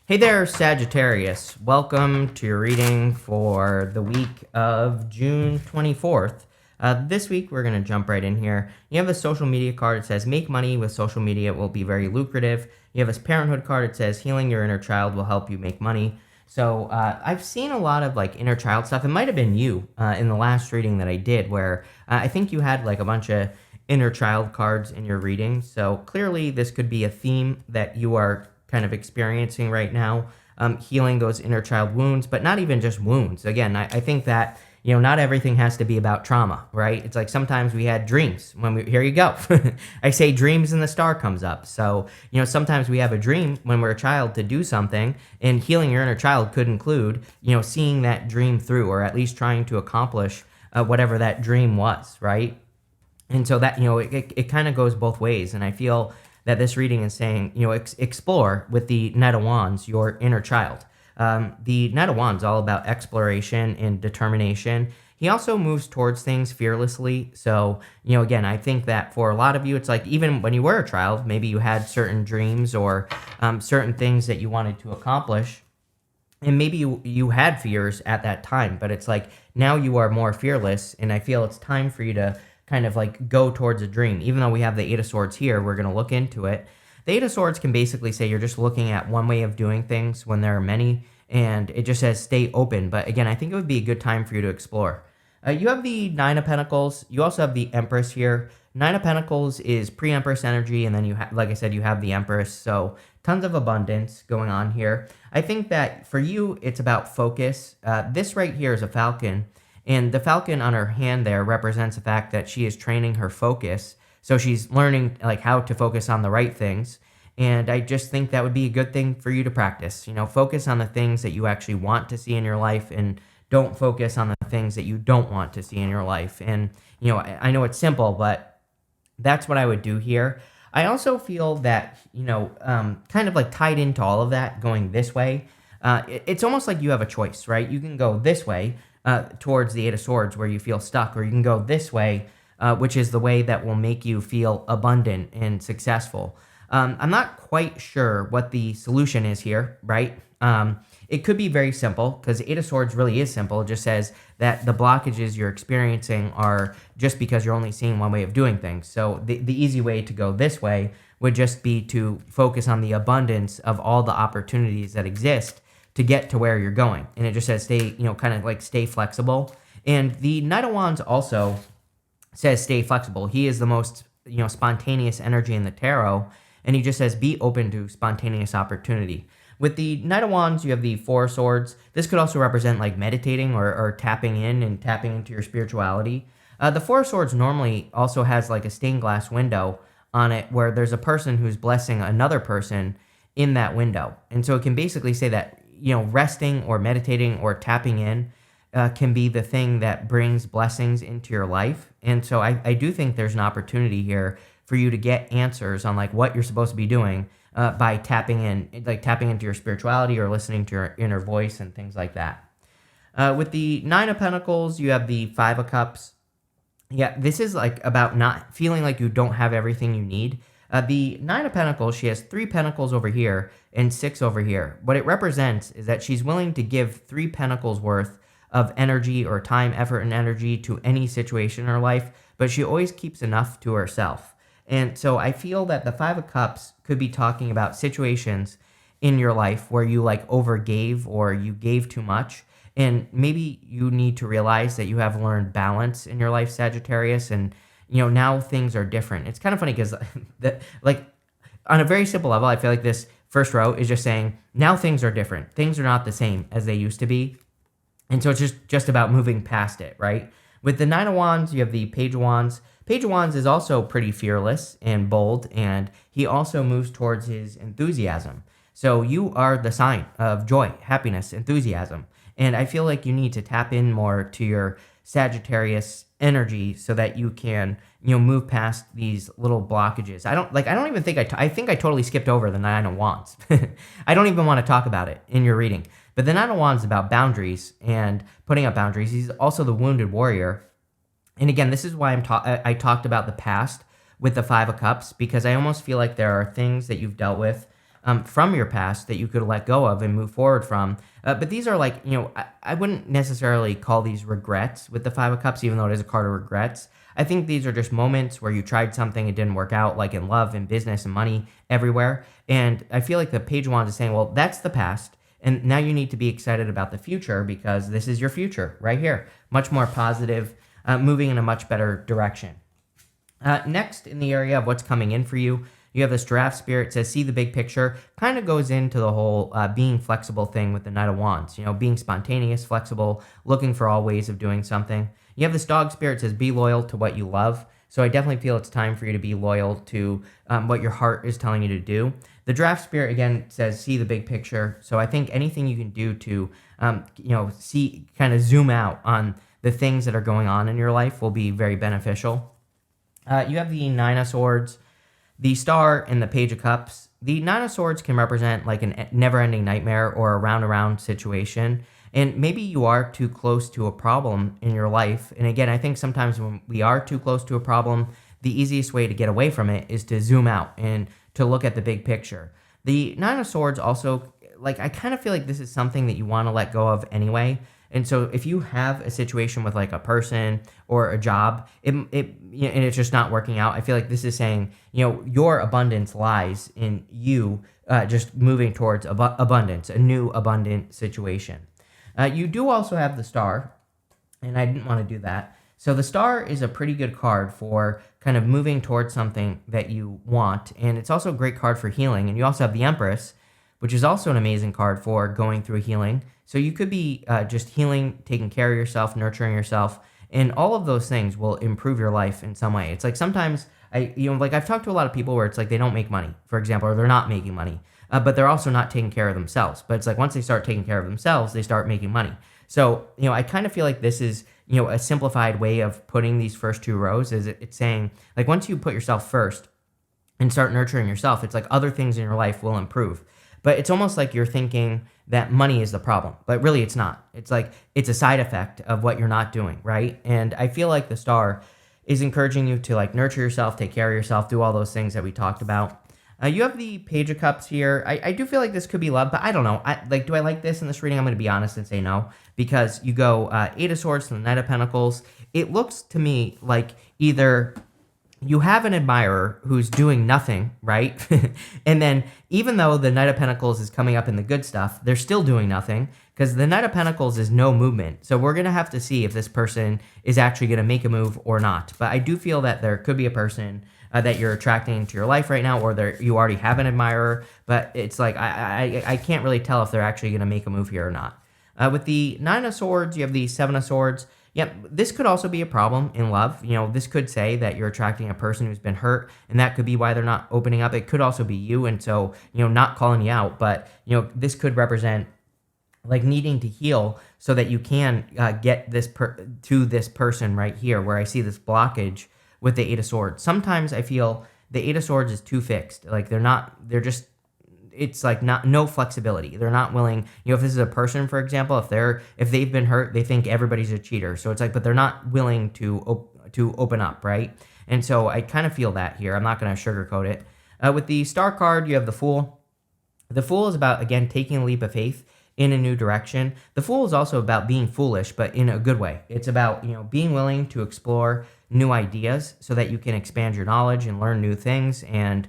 Hey there, Sagittarius. Welcome to your reading for the week of June 24th. This week, we're going to jump right in here. You have a social media card. It says, make money with social media will be very lucrative. You have a parenthood card. It says, healing your inner child will help you make money. So I've seen a lot of like inner child stuff. It might have been you in the last reading that I did where I think you had like a bunch of inner child cards in your reading. So clearly this could be a theme that you are kind of experiencing right now, healing those inner child wounds, but not even just wounds. Again, I think that, not everything has to be about trauma, right? It's like sometimes we had dreams here you go. I say dreams and the star comes up. So, sometimes we have a dream when we're a child to do something, and healing your inner child could include, seeing that dream through, or at least trying to accomplish whatever that dream was, right? And so that, it kind of goes both ways. And I feel that this reading is saying, explore with the Knight of Wands, your inner child. The Knight of Wands is all about exploration and determination. He also moves towards things fearlessly. So, again, I think that for a lot of you, it's like even when you were a child, maybe you had certain dreams or certain things that you wanted to accomplish. And maybe you had fears at that time, but it's like now you are more fearless. And I feel it's time for you to kind of like go towards a dream. Even though we have the Eight of Swords here, we're going to look into it. The Eight of Swords can basically say you're just looking at one way of doing things when there are many, and it just says stay open. But again, I think it would be a good time for you to explore. You have the Nine of Pentacles. You also have the Empress here. Nine of Pentacles is pre-Empress energy, and then you have, like I said, you have the Empress. So tons of abundance going on here. I think that for you, it's about focus. This right here is a falcon. And the falcon on her hand there represents the fact that she is training her focus. So she's learning like how to focus on the right things. And I just think that would be a good thing for you to practice. Focus on the things that you actually want to see in your life, and don't focus on the things that you don't want to see in your life. And, I know it's simple, but that's what I would do here. I also feel that, kind of like tied into all of that, going this way, it's almost like you have a choice, right? You can go this way, towards the Eight of Swords where you feel stuck, or you can go this way, which is the way that will make you feel abundant and successful. I'm not quite sure what the solution is here, right? It could be very simple because Eight of Swords really is simple. It just says that the blockages you're experiencing are just because you're only seeing one way of doing things. So the easy way to go this way would just be to focus on the abundance of all the opportunities that exist to get to where you're going. And it just says stay, kind of like stay flexible. And the Knight of Wands also says stay flexible. He is the most, spontaneous energy in the tarot. And he just says be open to spontaneous opportunity. With the Knight of Wands, you have the Four of Swords. This could also represent like meditating or tapping in and tapping into your spirituality. The Four of Swords normally also has like a stained glass window on it where there's a person who's blessing another person in that window. And so it can basically say that, resting or meditating or tapping in can be the thing that brings blessings into your life. And so I do think there's an opportunity here for you to get answers on like what you're supposed to be doing by tapping into your spirituality or listening to your inner voice and things like that. With the Nine of Pentacles, you have the Five of Cups. Yeah, this is like about not feeling like you don't have everything you need. The Nine of Pentacles, she has 3 pentacles over here and 6 over here. What it represents is that she's willing to give 3 pentacles worth of energy or time, effort, and energy to any situation in her life, but she always keeps enough to herself. And so I feel that the Five of Cups could be talking about situations in your life where you like overgave or you gave too much. And maybe you need to realize that you have learned balance in your life, Sagittarius, and now things are different. It's kind of funny because like on a very simple level, I feel like this first row is just saying now things are different. Things are not the same as they used to be. And so it's just about moving past it, right? With the Nine of Wands, you have the Page of Wands. Page of Wands is also pretty fearless and bold, and he also moves towards his enthusiasm. So you are the sign of joy, happiness, enthusiasm. And I feel like you need to tap in more to your Sagittarius energy so that you can, move past these little blockages. I think I totally skipped over the Nine of Wands. I don't even want to talk about it in your reading. But the Nine of Wands is about boundaries and putting up boundaries. He's also the wounded warrior. And again, this is why I talked about the past with the Five of Cups, because I almost feel like there are things that you've dealt with from your past that you could let go of and move forward from. But these are like, I wouldn't necessarily call these regrets with the Five of Cups, even though it is a card of regrets. I think these are just moments where you tried something, it didn't work out, like in love and business and money everywhere. And I feel like the Page of Wands is saying, well, that's the past. And now you need to be excited about the future because this is your future right here. Much more positive, moving in a much better direction. Next, in the area of what's coming in for you, you have this Giraffe Spirit. It says, see the big picture. Kind of goes into the whole being flexible thing with the Knight of Wands. Being spontaneous, flexible, looking for all ways of doing something. You have this Dog Spirit. It says, be loyal to what you love. So I definitely feel it's time for you to be loyal to what your heart is telling you to do. The Giraffe Spirit, again, says, see the big picture. So I think anything you can do to, see, kind of zoom out on the things that are going on in your life will be very beneficial. You have the Nine of Swords, the Star, and the Page of Cups. The Nine of Swords can represent like a never-ending nightmare or a round-around situation. And maybe you are too close to a problem in your life. And again, I think sometimes when we are too close to a problem, the easiest way to get away from it is to zoom out and to look at the big picture. The Nine of Swords also, like, I kind of feel like this is something that you want to let go of anyway. And so if you have a situation with like a person or a job, and it's just not working out, I feel like this is saying, your abundance lies in you just moving towards abundance, a new abundant situation. You do also have the Star, and I didn't want to do that. So the Star is a pretty good card for kind of moving towards something that you want, and it's also a great card for healing. And you also have the Empress, which is also an amazing card for going through healing. So you could be just healing, taking care of yourself, nurturing yourself, and all of those things will improve your life in some way. It's like sometimes I've talked to a lot of people where it's like they don't make money, for example, or they're not making money, but they're also not taking care of themselves. But it's like once they start taking care of themselves, they start making money. So, I kind of feel like this is, a simplified way of putting these first two rows is it's saying, like, once you put yourself first and start nurturing yourself, it's like other things in your life will improve. But it's almost like you're thinking that money is the problem, but really it's not. It's like it's a side effect of what you're not doing, right? And I feel like the Star is encouraging you to like nurture yourself, take care of yourself, do all those things that we talked about. You have the Page of Cups here. I do feel like this could be love, but I don't know. Do I like this in this reading? I'm going to be honest and say no, because you go Eight of Swords to the Knight of Pentacles. It looks to me like either you have an admirer who's doing nothing, right? And then even though the Knight of Pentacles is coming up in the good stuff, they're still doing nothing because the Knight of Pentacles is no movement. So we're going to have to see if this person is actually going to make a move or not. But I do feel that there could be a person that you're attracting into your life right now, or you already have an admirer, but it's like I can't really tell if they're actually going to make a move here or not. With the Nine of Swords, you have the Seven of Swords. Yep, this could also be a problem in love. This could say that you're attracting a person who's been hurt, and that could be why they're not opening up. It could also be you, and so, not calling you out, but, this could represent like needing to heal so that you can get to this person right here where I see this blockage with the Eight of Swords. Sometimes I feel the Eight of Swords is too fixed. Like it's like no flexibility. They're not willing, if this is a person, for example, if they've been hurt, they think everybody's a cheater. So it's like, but they're not willing to open up, right? And so I kind of feel that here. I'm not going to sugarcoat it. With the Star card, you have the Fool. The Fool is about, again, taking a leap of faith in a new direction. The Fool is also about being foolish, but in a good way. It's about, being willing to explore new ideas so that you can expand your knowledge and learn new things, and,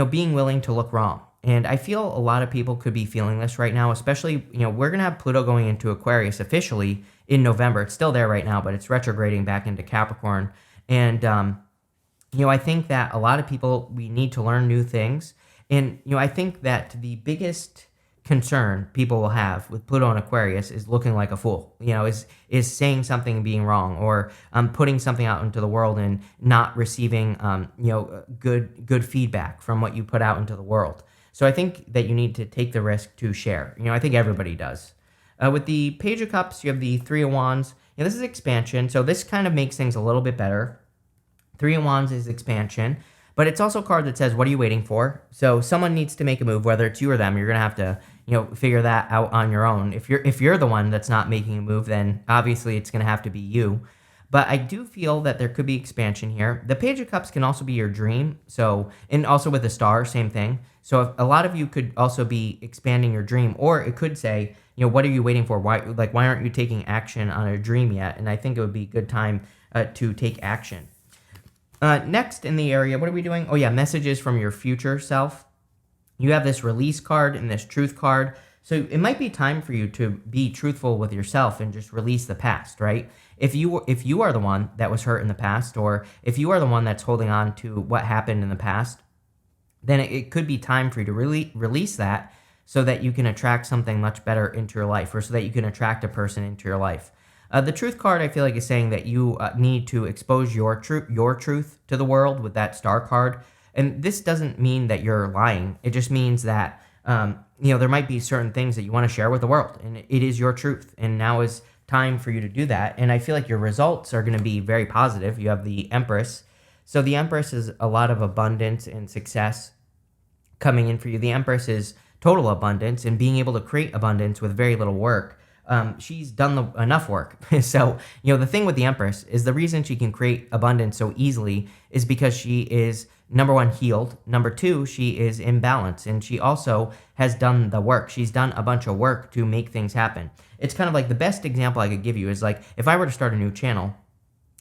being willing to look wrong. And I feel a lot of people could be feeling this right now, especially, we're going to have Pluto going into Aquarius officially in November. It's still there right now, but it's retrograding back into Capricorn. And, I think that a lot of people, we need to learn new things. And, I think that the biggest concern people will have with Pluto and Aquarius is looking like a fool, is saying something and being wrong, or putting something out into the world and not receiving, good feedback from what you put out into the world. So I think that you need to take the risk to share. I think everybody does. With the Page of Cups, you have the Three of Wands. This is expansion, so this kind of makes things a little bit better. Three of Wands is expansion, but it's also a card that says, what are you waiting for? So someone needs to make a move, whether it's you or them. You're going to have to, figure that out on your own. If you're the one that's not making a move, then obviously it's going to have to be you. But I do feel that there could be expansion here. The Page of Cups can also be your dream. So, and also with the Star, same thing. So a lot of you could also be expanding your dream, or it could say, what are you waiting for? Why aren't you taking action on a dream yet? And I think it would be a good time to take action. Next in the area, what are we doing? Oh yeah, messages from your future self. You have this release card and this truth card. So it might be time for you to be truthful with yourself and just release the past, right? If you are the one that was hurt in the past, or if you are the one that's holding on to what happened in the past, then it could be time for you to really release that so that you can attract something much better into your life, or so that you can attract a person into your life. The truth card, I feel like, is saying that you need to expose your truth to the world with that star card. And this doesn't mean that you're lying. It just means that there might be certain things that you want to share with the world, and it is your truth. And now is time for you to do that. And I feel like your results are going to be very positive. You have the Empress. So the Empress is a lot of abundance and success coming in for you. The Empress is total abundance and being able to create abundance with very little work. She's done enough work. So, the thing with the Empress is the reason she can create abundance so easily is because she is, number one, healed. Number two, she is in balance. And she also has done the work. She's done a bunch of work to make things happen. It's kind of like the best example I could give you is like if I were to start a new channel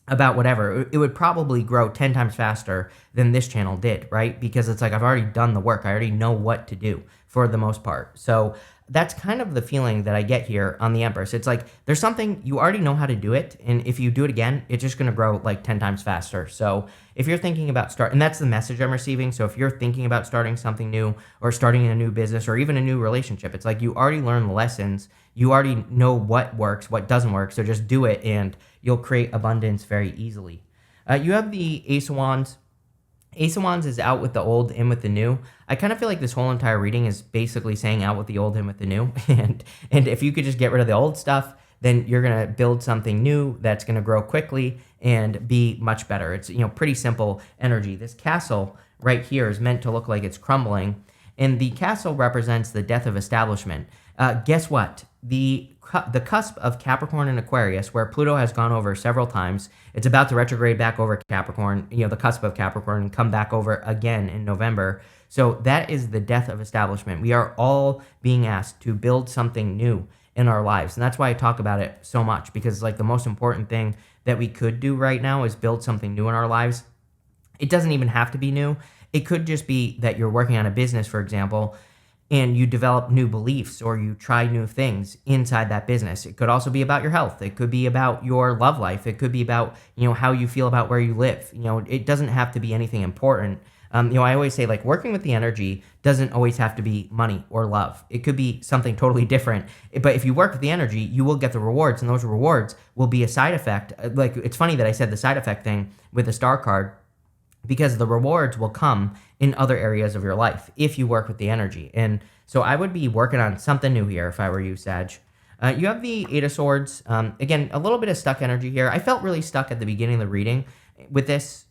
about whatever, it would probably grow 10 times faster than this channel did, right? Because it's like I've already done the work. I already know what to do for the most part. So that's kind of the feeling that I get here on the Empress. It's like there's something, you already know how to do it, and if you do it again, it's just going to grow like 10 times faster. So if you're thinking about and that's the message I'm receiving. So if you're thinking about starting something new, or starting a new business, or even a new relationship, it's like you already learned the lessons. You already know what works, what doesn't work. So just do it, and you'll create abundance very easily. You have the Ace of Wands. Ace of Wands is out with the old, in with the new. I kind of feel like this whole entire reading is basically saying out with the old, in with the new. And if you could just get rid of the old stuff, then you're going to build something new that's going to grow quickly and be much better. It's, pretty simple energy. This castle right here is meant to look like it's crumbling. And the castle represents the death of establishment. Guess what? The cusp of Capricorn and Aquarius, where Pluto has gone over several times, it's about to retrograde back over Capricorn, the cusp of Capricorn, and come back over again in November. So that is the death of establishment. We are all being asked to build something new in our lives. And that's why I talk about it so much, because it's like the most important thing that we could do right now is build something new in our lives. It doesn't even have to be new. It could just be that you're working on a business, for example, and you develop new beliefs, or you try new things inside that business. It could also be about your health. It could be about your love life. It could be about, how you feel about where you live. It doesn't have to be anything important. I always say, like, working with the energy doesn't always have to be money or love. It could be something totally different. But if you work with the energy, you will get the rewards, and those rewards will be a side effect. Like, it's funny that I said the side effect thing with the star card, because the rewards will come in other areas of your life if you work with the energy. And so I would be working on something new here if I were you, Sag. You have the Eight of Swords. Again, a little bit of stuck energy here. I felt really stuck at the beginning of the reading with this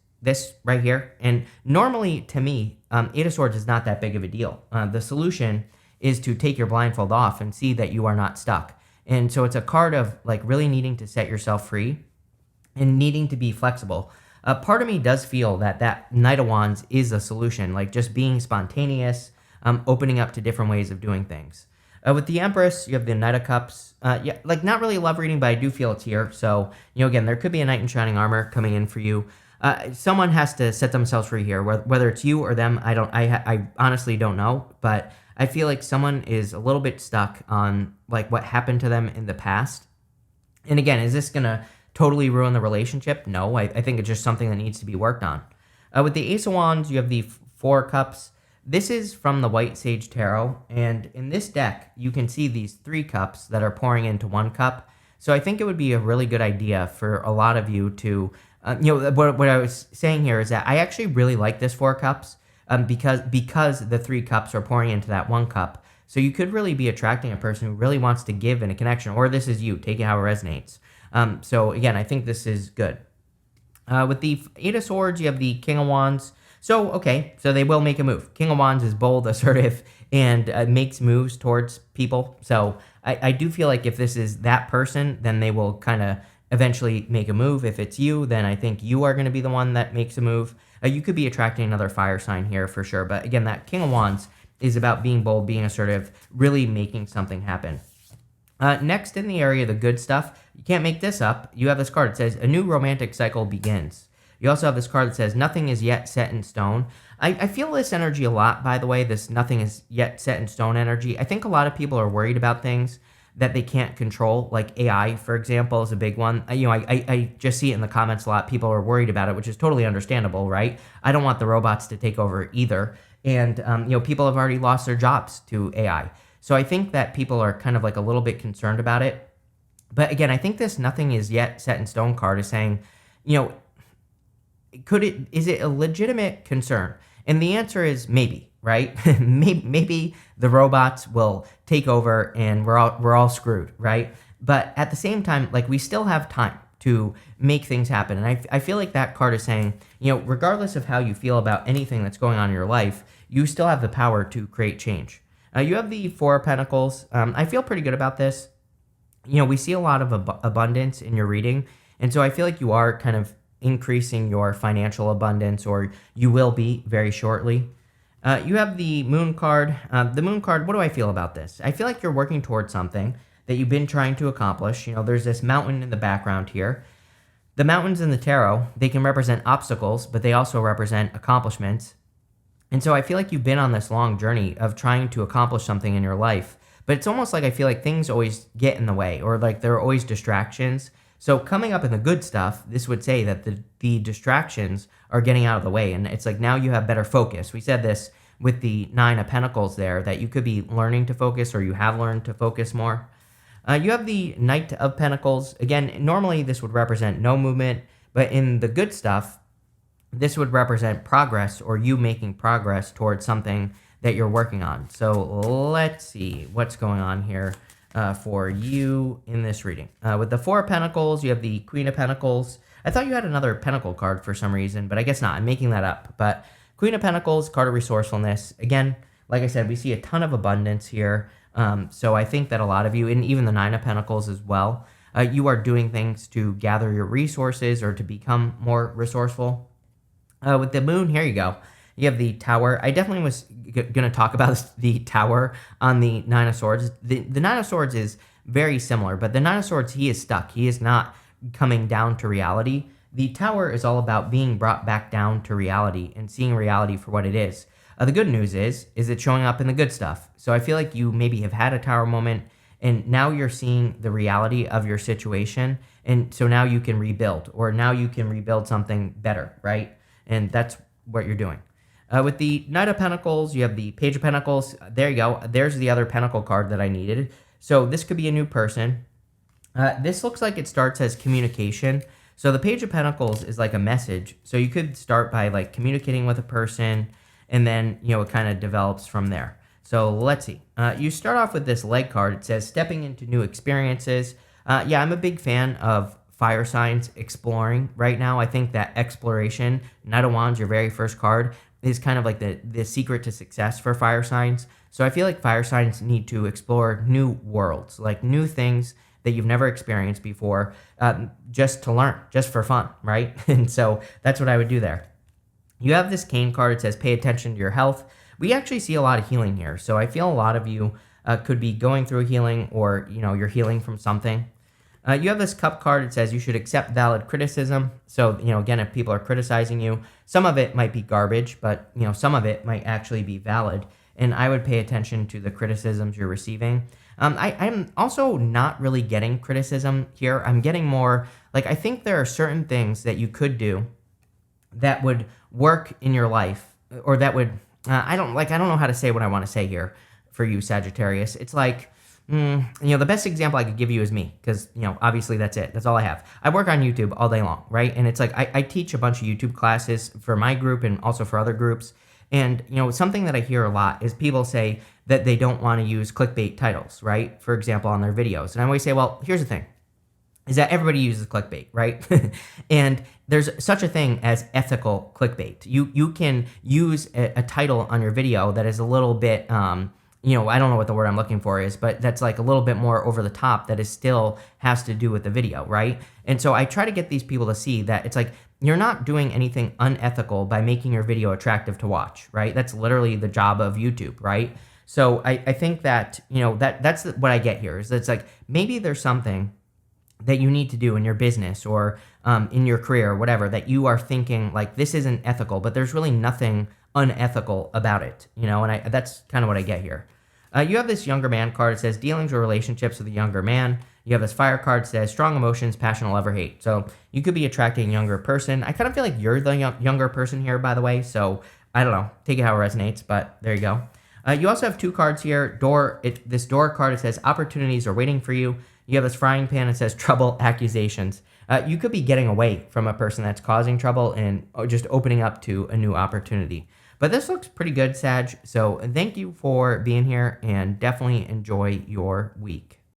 right here. And normally, to me, Eight of Swords is not that big of a deal. The solution is to take your blindfold off and see that you are not stuck. And so it's a card of like really needing to set yourself free and needing to be flexible. Part of me does feel that Knight of Wands is a solution, like just being spontaneous, opening up to different ways of doing things. With the Empress, you have the Knight of Cups. Like not really a love reading, but I do feel it's here. So, again, there could be a Knight in Shining Armor coming in for you. Someone has to set themselves free here, whether it's you or them. I honestly don't know, but I feel like someone is a little bit stuck on like what happened to them in the past. And again, is this going to totally ruin the relationship? No, I think it's just something that needs to be worked on. With the Ace of Wands, you have the Four Cups. This is from the White Sage Tarot, and in this deck, you can see these 3 cups that are pouring into 1 cup. So I think it would be a really good idea for a lot of you to, what I was saying here is that I actually really like this 4 cups because the 3 cups are pouring into that 1 cup. So you could really be attracting a person who really wants to give in a connection, or this is you, take it how it resonates. So again, I think this is good. With the Eight of Swords, you have the King of Wands. So, okay, so they will make a move. King of Wands is bold, assertive, and makes moves towards people. So I do feel like if this is that person, then they will kind of eventually make a move. If it's you, then I think you are going to be the one that makes a move. You could be attracting another fire sign here for sure. But again, that King of Wands is about being bold, being assertive, really making something happen. Next, in the area of the good stuff, you can't make this up. You have this card. It says, a new romantic cycle begins. You also have this card that says, nothing is yet set in stone. I feel this energy a lot, by the way, this nothing is yet set in stone energy. I think a lot of people are worried about things that they can't control, like AI, for example, is a big one. I just see it in the comments a lot. People are worried about it, which is totally understandable, right? I don't want the robots to take over either. And, people have already lost their jobs to AI. So I think that people are kind of like a little bit concerned about it. But again, I think this nothing is yet set in stone card is saying, is it a legitimate concern? And the answer is maybe, right? maybe the robots will take over and we're all screwed, right? But at the same time, like, we still have time to make things happen. And I feel like that card is saying, regardless of how you feel about anything that's going on in your life, you still have the power to create change. You have the Four of Pentacles. I feel pretty good about this. We see a lot of abundance in your reading. And so I feel like you are kind of increasing your financial abundance, or you will be very shortly. You have the Moon card. The Moon card, what do I feel about this? I feel like you're working towards something that you've been trying to accomplish. There's this mountain in the background here. The mountains in the tarot, they can represent obstacles, but they also represent accomplishments. And so I feel like you've been on this long journey of trying to accomplish something in your life, but it's almost like I feel like things always get in the way, or like there are always distractions. So coming up in the good stuff, this would say that the distractions are getting out of the way. And it's like now you have better focus. We said this with the Nine of Pentacles there, that you could be learning to focus, or you have learned to focus more. You have the Knight of Pentacles. Again, normally this would represent no movement, but in the good stuff, this would represent progress, or you making progress towards something that you're working on. So let's see what's going on here for you in this reading. With the Four of Pentacles, you have the Queen of Pentacles. I thought you had another Pentacle card for some reason, but I guess not. I'm making that up. But Queen of Pentacles, card of resourcefulness. Again, like I said, we see a ton of abundance here. So I think that a lot of you, and even the Nine of Pentacles as well, you are doing things to gather your resources or to become more resourceful. With the Moon, here you go. You have the Tower. I definitely was going to talk about the Tower on the Nine of Swords. The Nine of Swords is very similar, but the Nine of Swords, he is stuck. He is not coming down to reality. The Tower is all about being brought back down to reality and seeing reality for what it is. The good news is it's showing up in the good stuff. So I feel like you maybe have had a Tower moment, and now you're seeing the reality of your situation. And so now you can rebuild, or now you can rebuild something better, right? And that's what you're doing. With the Knight of Pentacles, you have the Page of Pentacles. There you go. There's the other Pentacle card that I needed. So this could be a new person. This looks like it starts as communication. So the Page of Pentacles is like a message. So you could start by like communicating with a person, and then, it kind of develops from there. So let's see. You start off with this leg card. It says stepping into new experiences. Yeah, I'm a big fan of fire signs exploring right now. I think that exploration, Knight of Wands, your very first card, is kind of like the secret to success for fire signs. So I feel like fire signs need to explore new worlds, like new things that you've never experienced before, just to learn, just for fun, right? And so that's what I would do there. You have this Cane card. It says pay attention to your health. We actually see a lot of healing here. So I feel a lot of you could be going through healing, or, you're healing from something. You have this Cup card. It says you should accept valid criticism. So, again, if people are criticizing you, some of it might be garbage, but, some of it might actually be valid. And I would pay attention to the criticisms you're receiving. I'm also not really getting criticism here. I'm getting more, like, I think there are certain things that you could do that would work in your life, or that would, I don't know how to say what I want to say here for you, Sagittarius. It's like, the best example I could give you is me, because, obviously that's it. That's all I have. I work on YouTube all day long, right? And it's like I teach a bunch of YouTube classes for my group and also for other groups. And, something that I hear a lot is people say that they don't want to use clickbait titles, right? For example, on their videos. And I always say, well, here's the thing, is that everybody uses clickbait, right? And there's such a thing as ethical clickbait. You can use a title on your video that is a little bit, I don't know what the word I'm looking for is, but that's like a little bit more over the top that is still has to do with the video, right? And so I try to get these people to see that it's like you're not doing anything unethical by making your video attractive to watch, right? That's literally the job of YouTube, right? So I think that, that's what I get here is that it's like maybe there's something that you need to do in your business or in your career or whatever that you are thinking like this isn't ethical, but there's really nothing unethical about it, and that's kind of what I get here. You have this younger man card. It says dealings or relationships with a younger man. You have this fire card. It says strong emotions, passion, love, or hate. So you could be attracting a younger person. I kind of feel like you're the younger person here, by the way. So I don't know. Take it how it resonates, but there you go. You also have two cards here. This door card, it says opportunities are waiting for you. You have this frying pan. It says trouble, accusations. You could be getting away from a person that's causing trouble and just opening up to a new opportunity. But this looks pretty good, Sag. So thank you for being here and definitely enjoy your week.